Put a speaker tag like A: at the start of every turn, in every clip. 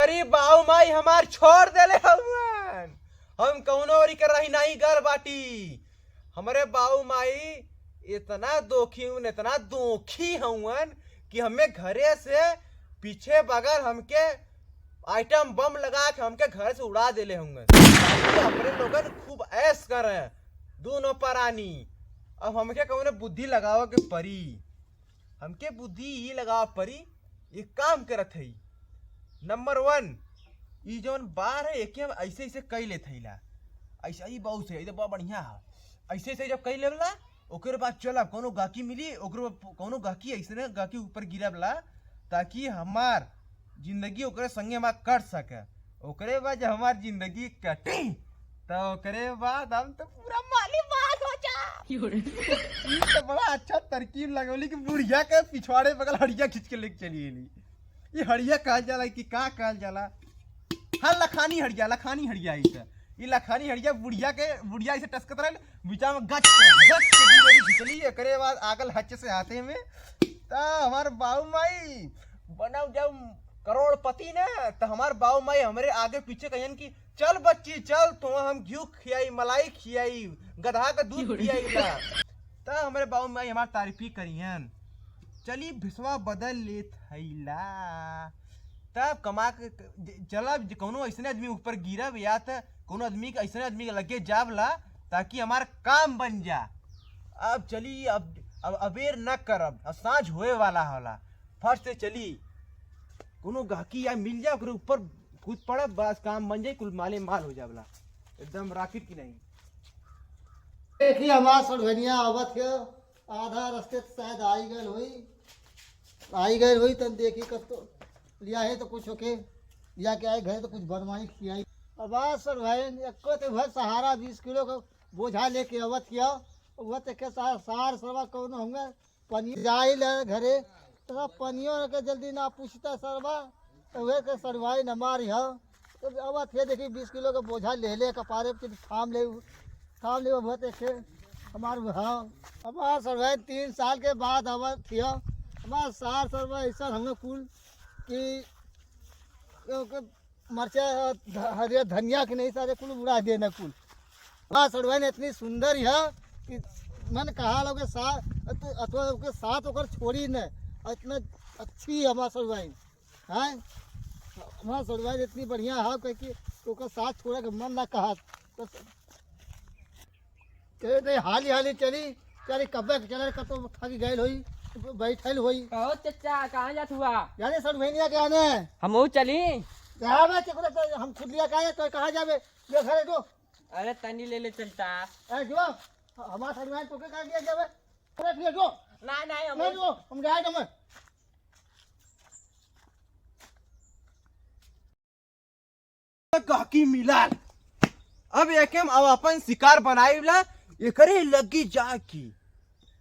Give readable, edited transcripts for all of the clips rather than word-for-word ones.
A: अरे बाऊ माई हमार छोड़ देले हवन। हम कौनो और कर रही नहीं घर बाटी। हमारे बाऊ माई इतना दोखी हवन कि हमें घरे से पीछे बगल हमके आइटम बम लगा के हमके घर से उड़ा देले होंगे। अपने लोगन खूब ऐश कर रहे दोनों परानी। अब हमके कौन बुद्धि लगाओ के परी, हमके बुद्धि ही लगाओ परी। एक काम करत है, नंबर 1 ई जौन बार है एक ऐसे ऐसे कई ले थैला, ऐसा ही बहुत से बड़ा बढ़िया है। ऐसे ऐसे जब कई लेवला ओकर बाद चलब कोनो गाकी मिली, ओकर कोनो गाकी ऐसे गाकी ऊपर गिरबला ताकि हमार जिंदगी ओकरे संगे हमार कट सके। ओकरे बाद जब हमार जिंदगी कटी तो ओकरे बाद हम तो पूरा माली बात हो जा। ये तो बड़ा अच्छा तरकीब लगौली कि बुढ़िया के पिछवाड़े बगल हड़िया खींच के लेके चली एली। ये हड़िया कहल जाला कि का कहल जाला? हाँ, लखानी हड़िया इसे। ये लखानी हड़िया बुढ़िया इसे टसकत रहे बीचा में गच खींचली। एकरे बाद आगल हच से हाथे में ता हमार बाऊ माई बनाओ जब करोड़पति ने तो हमार बाऊ माई हमारे आगे पीछे कहन कि चल बच्ची चल, तो हम घी खियाई, मलाई खियाई, गधा का दूध पियाई। तो हमारे बाऊ माई हमार तारीफी करियन। चली भिसवा बदल ले थैला तब कमा के चलब कोनो ऐसे आदमी ऊपर गिरब या तो कोनो आदमी ऐसे आदमी के लगे जाबला ताकि हमार काम बन जा। अब चली अब अबेर न करब, अब साँझ होए वाला होला। फर्स्ट से चली कोनो गाकी या मिल जाए ऊपर कूद पड़ा, बस काम बन जाए, कुल माले माल हो जावला एकदम रॉकेट की नहीं।
B: देखिए हमार सड़भनिया आवत है, आधा रास्ते शायद आई गए हुई तन देखी कब तो लिया है तो कुछ होके लिया के आए घर तो कुछ बनवाई खियाई। अब सर भाई एको तो भर सहारा 20 किलो का बोझा लेके आवत किया। वह तो के सार सरवा कौन होंगे पनीर जाई ले घरे तो पनियों के जल्दी ना पूछता सरवा तो वे के सरवाई न मारी है। तो अब थे देखी 20 किलो का बोझा ले कपारे थाम ले वह देखे हमार। हाँ हमार सरवाई 3 साल के बाद अब थिया हमार सार सरवा ऐसा हमें कुल कि मरचा हरिया धनिया के नहीं सारे कुल उड़ा देना कुल। हमार सरवाई इतनी सुंदर है कि मन कहा लोग अथवा के साथ होकर छोड़ी न, इतना अच्छी है हमारा सड़वाई है। हमारा सड़वाई इतनी बढ़िया है कि तो साथ छोड़ा के मन ना कहा तो हाली चली कब चले कब तो थकी गए हुई बैठल हुई।
C: कहो चचा कहाँ जात हुआ?
B: जाने सड़वैनिया के आने
C: हम चली
B: हम खुद लिया कहा तो कहाँ जावे ले घरे दो।
C: अरे तनी ले चलता
B: जो हमारा सड़वाई तो कहाँ दिया जावे जो
C: नहीं
B: हम जाए मैं
A: गाकी मिला। अब एकेम अब अपन शिकार बनाईला एकरे लगी जाकी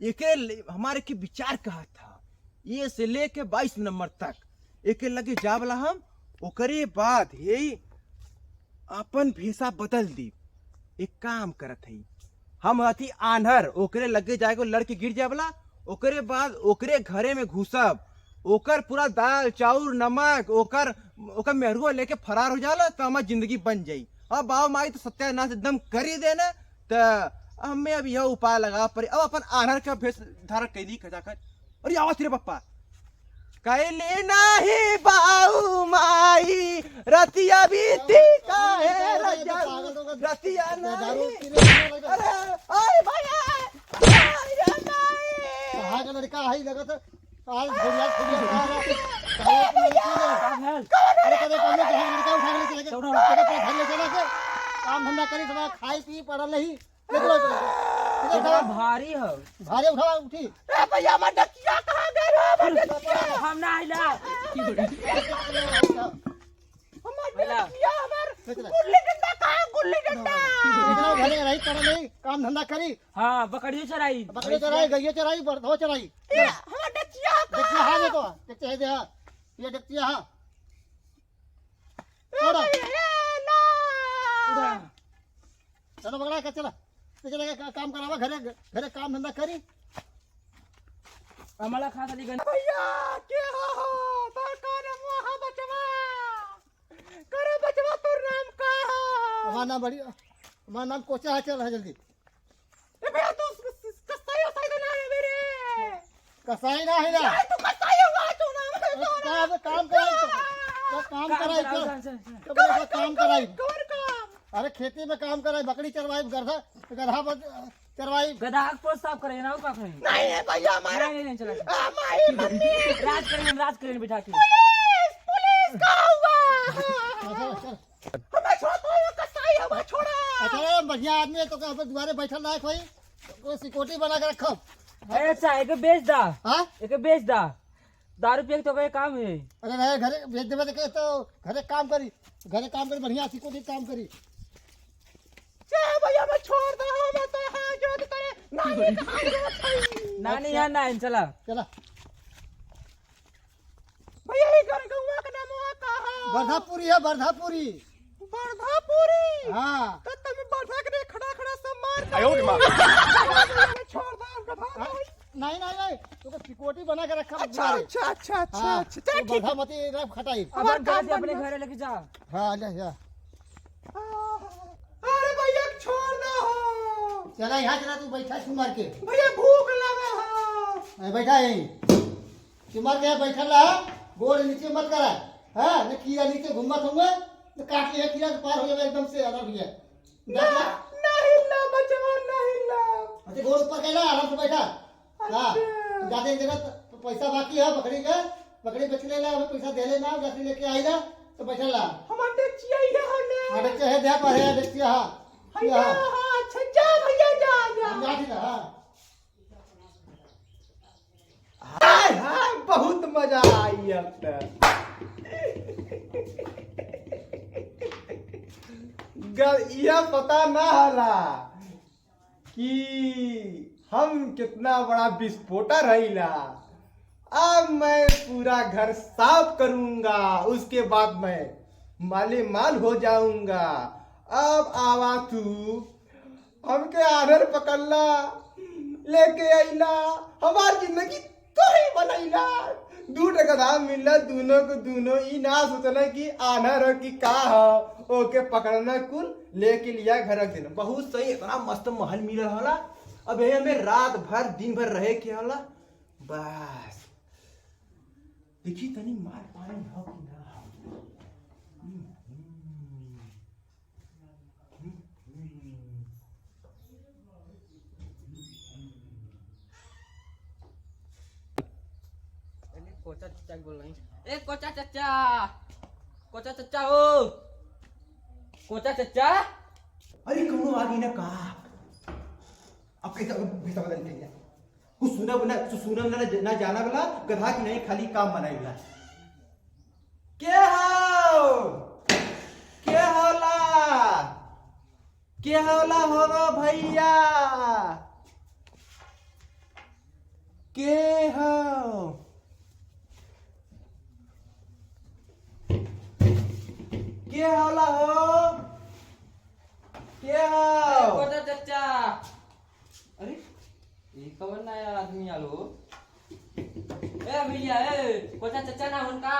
A: एकरे हमारे के विचार कहा था ये से लेके 22 नंबर तक एके लगे जावला हम। ओकरे बाद हे अपन भेसा बदल दी। एक काम करत है हम अथी आन्हर ओकरे लगे जाए को लड़के गिर जावला। ओकरे बाद ओकरे घरे में घुसब, ओकर पूरा दाल चाउर नमक ओकर मेहरुआ लेके फरार हो जाला तो हमार जिंदगी बन जाई। अब बाबा माई तो सत्यानाश एकदम कर ही देना तो हमें अब यह उपाय लगा पर अब अपन आधार का भेष धारण कैली खजाकर। और ये आवाज रे पप्पा कैले नहीं बाऊ माई रतिया बीती काहे रतिया नहीं। अरे ओए भैया
B: कहाँ का लड़का है लगत आज बढ़िया काम धंधा करी सब खाई पी पड़ल नहीं
C: भारी हो
B: भारे उठा उठी
A: भैया मैं डकिया कहाँ गए
C: हम ना आइला
A: गुल्ली डंडा
B: घरे रही पड़ल नहीं काम धंधा करी।
C: हाँ बकरियों चराई
B: गैया चराई बरधो चराई देखिए हाँ देखो देखते है हाँ ये देखती हाँ चलो पकड़ा कर चला चला काम करावा घरे घरे काम धंधा करी।
C: हमारा खा खाली गन
A: भैया के हो तो कौन मुहा बचवा
B: हमारा नाम बढ़िया, हमारा नाम कोचा है। चल है जल्दी।
A: ए भैया तू कसाई वसाई तो ना है मेरे।
B: कसाई ना है ना,
A: तू कसाई हुआ तू ना।
B: काम कराई तो काम कराई तो काम कराई।
A: कौन काम?
B: अरे खेती में काम कराई, बकरी चरवाई, गधा गधा चरवाई।
C: गधा को साफ करे ना का करे।
A: नहीं है भैया हमारा।
C: नहीं चला।
A: माई मम्मी
C: राज करें बिठा के।
A: पुलिस का हुआ।
B: चल
A: हमें छोड़ दो, ये कसाई हमें छोड़ा।
B: अच्छा बढ़िया आदमी है तो क्या दुआरे बैठल ना है कोई, कोई सिक्योरिटी बना के रखो।
C: अरे अच्छा एक बेच दा।
B: हाँ
C: एक बेच दा। दारू पिए तो कोई काम है।
B: अरे नहीं घरे भेज देवे तो घरे काम करी, घरे काम करी, बढ़िया सिक्योरिटी काम करी।
A: चल भैया मैं छोड़ दो, मैं तो हां जो करे नानी कहां गई।
C: नानी यहाँ ना चला।
B: चला
A: भैया ये घर गौवा का नाम हुआ कहां?
B: वर्धापुरी है, वर्धापुरी।
A: वर्धापुरी।
B: हाँ
A: तो तुम वर्धा के खड़ा खड़ा सब मार। आयो रे मां। छोड़ दो गधा।
B: नहीं नहीं नहीं तो सिक्योरिटी बना के रखा।
A: अच्छा अच्छा अच्छा अच्छा अच्छा ठीक
B: वर्धा मती रख खटाई।
C: अब हम अपने घर लेके जा।
B: हाँ ले जा।
A: अरे भैया छोड़ दो।
B: चला यहाँ चला, तू बैठा सुमार के।
A: भैया भूख लगा है।
B: बैठा यहीं सुमार के बैठा रहा, गोड़ नीचे मत करा। हाँ न कीड़ा नीचे घूमत होंगे तो काट लिया, कीड़ा से पार हो जाएगा एकदम से आराम भैया।
A: नहीं ला बचवा नहीं ला।
B: अच्छा गोड़ ऊपर कैला, आराम से बैठा। हाँ ज्यादा एक जगह तो पैसा बाकी है बकरी का, बकरी बेच लेना, हमें पैसा दे लेना, जैसे लेके आई ना तो बैठा ला।
A: हम देखिए ये हने।
B: हाँ देखते है, देखा है देखते। हाँ
A: भैया हां अच्छा जा भैया जा जा।
B: हम जा थी ना।
A: हाय हाय बहुत मजा आई अब तक। यह पता ना हला कि हम कितना बड़ा विस्फोटा रहीला। अब मैं पूरा घर साफ करूंगा, उसके बाद मैं माले माल हो जाऊंगा। अब आवा तू हमके आधर पकड़ला, लेके आइला, हमार जिंदगी तो ही बनैला। दू गधा मिलला, दोनों को दोनों ई ना सोचना कि आना रह कि का हो, ओके पकड़ना कुल लेके लिया घर रख देना। बहुत सही, इतना मस्त महल मिलल होला। अब ये हमें रात भर दिन भर रहे के होला। बस देखी तनी मार पानी हो कि ना।
C: कोचा चचा बोल रही। ए कोचा चचा, कोचा चचा हो, कोचा चचा।
A: अरे कौन आ गई ना कहा। अब कैसा भैसा बदल गया। कुछ सुना ना जाना वाला गधा की नहीं, खाली काम बनाएगा। क्या होला होगा भैया। के हो क्या होला हो, क्या हो?
C: कोचा चचा। अरे ये कौन नया आदमी आलो? ए भैया ए कोचा चचा ना उनका।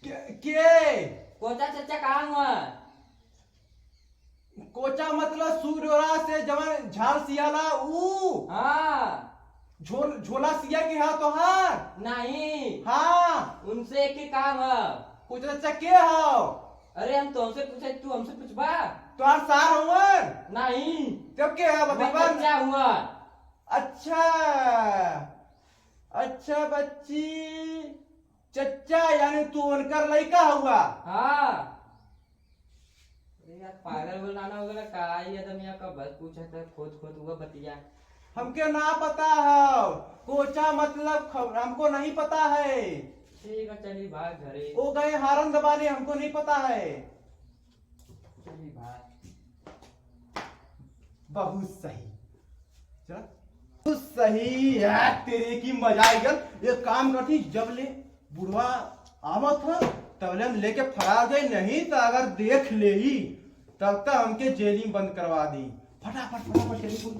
A: के
C: कोचा चचा कहाँ हुआ?
A: कोचा मतलब सूर्योरा से जवन झाल सियाला ऊ।
C: हाँ
A: झोला सिया के हा तोहार।
C: नहीं
A: हाँ
C: उनसे एक ही काम है।
A: कोचा चचा के हो?
C: अरे हम तो हमसे पूछे, तू हमसे पूछबा।
A: तोहार सार हुवन?
C: नहीं
A: तब के है बताइबा।
C: क्या हुआ?
A: अच्छा अच्छा बच्ची चच्चा यानी तू उनकर लड़का हुआ।
C: हाँ अरे यार पागल बनाना होगा का ये आदमी का बस पूछा था, खोद हुआ बतिया।
A: हमके ना पता है कोचा मतलब हमको नहीं पता है।
C: ठीक है चली भाग घरे।
A: वो गए हारन दबाने, हमको नहीं पता है।
C: चली भाग।
A: बहुत सही, चल बहुत सही यार, तेरे की मजा आई गल। एक काम करती, जब ले बुढ़वा आवत हो तब ले हम लेके फरार जाए, नहीं तो अगर देख ले ही तब तक हमके जेल में बंद करवा दी। फटाफट टेलीफोन